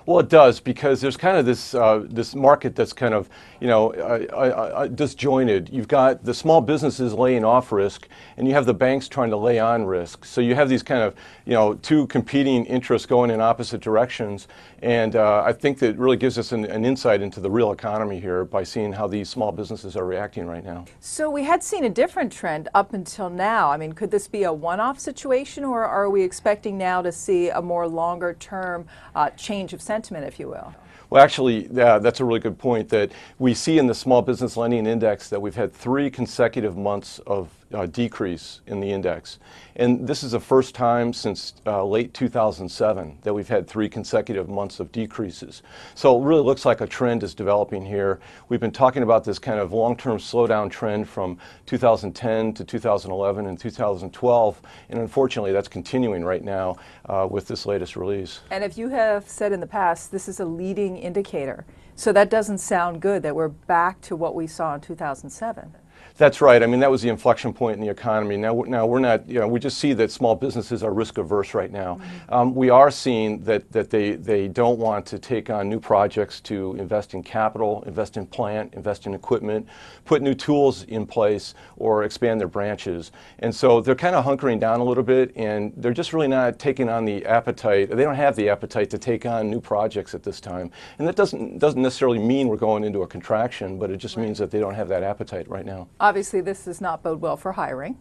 Well, it does, because there's kind of this market that's kind of, disjointed. You've got the small businesses laying off risk, and you have the banks trying to lay on risk. So you have these kind of, two competing interests going in opposite directions. And I think that really gives us an insight into the real economy here by seeing how these small businesses are reacting right now. So we had seen a different trend up until now. I mean, could this be a one-off situation, or are we expecting now to see a more longer-term change of sentiment, if you will? Well, actually, that's a really good point, that we see in the Small Business Lending Index that we've had 3 consecutive months of decrease in the index. And this is the first time since late 2007 that we've had 3 consecutive months of decreases. So it really looks like a trend is developing here. We've been talking about this kind of long-term slowdown trend from 2010 to 2011 and 2012, and unfortunately that's continuing right now with this latest release. And if you have said in the past, this is a leading indicator, so that doesn't sound good that we're back to what we saw in 2007. That's right. I mean, that was the inflection point in the economy. Now we're not, we just see that small businesses are risk averse right now. We are seeing that they don't want to take on new projects to invest in capital, invest in plant, invest in equipment, put new tools in place, or expand their branches. And so they're kind of hunkering down a little bit, and they're just really not taking on the appetite. They don't have the appetite to take on new projects at this time. And that doesn't necessarily mean we're going into a contraction, but it just means that they don't have that appetite right now. Obviously, this does not bode well for hiring.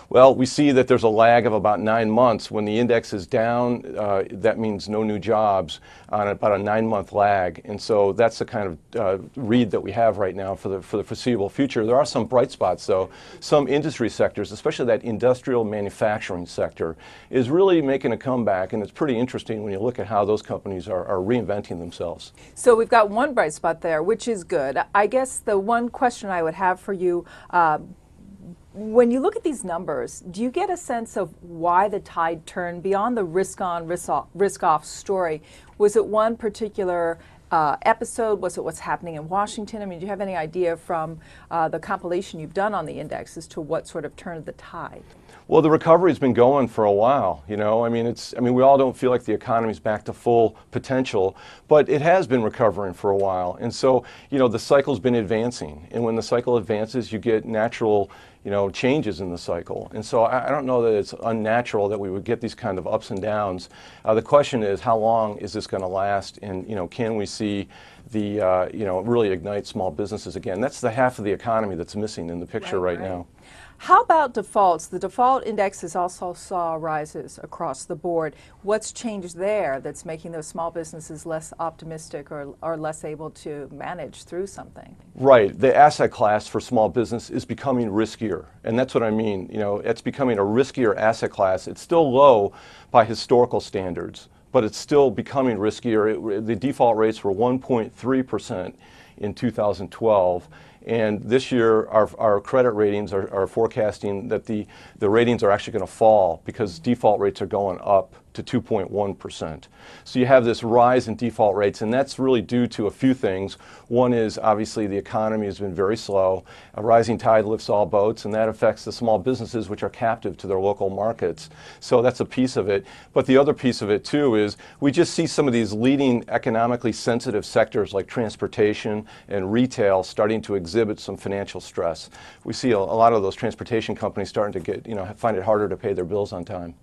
Well, we see that there's a lag of about 9 months. When the index is down, that means no new jobs on about a 9-month lag. And so that's the kind of read that we have right now for the foreseeable future. There are some bright spots, though. Some industry sectors, especially that industrial manufacturing sector, is really making a comeback. And it's pretty interesting when you look at how those companies are reinventing themselves. So we've got one bright spot there, which is good. I guess the one question I would have for you, when you look at these numbers, do you get a sense of why the tide turned beyond the risk-on, risk-off story? Was it one particular episode? Was it what's happening in Washington? I mean, do you have any idea from the compilation you've done on the index as to what sort of turned the tide? Well, the recovery's been going for a while, I mean, we all don't feel like the economy's back to full potential, but it has been recovering for a while. And so, the cycle's been advancing. And when the cycle advances, you get natural, changes in the cycle. And so I don't know that it's unnatural that we would get these kind of ups and downs. The question is, how long is this going to last? And, can we see the, really ignite small businesses again? That's the half of the economy that's missing in the picture right now. How about defaults? The default indexes also saw rises across the board. What's changed there that's making those small businesses less optimistic or less able to manage through something? Right. The asset class for small business is becoming riskier. And that's what I mean. It's becoming a riskier asset class. It's still low by historical standards, but it's still becoming riskier. The default rates were 1.3% in 2012. And this year, our credit ratings are forecasting that the ratings are actually going to fall because default rates are going up to 2.1%. So you have this rise in default rates, and that's really due to a few things. One is obviously the economy has been very slow. A rising tide lifts all boats, and that affects the small businesses which are captive to their local markets. So that's a piece of it. But the other piece of it too is we just see some of these leading economically sensitive sectors like transportation and retail starting to exhibit some financial stress. We see a lot of those transportation companies starting to find it harder to pay their bills on time.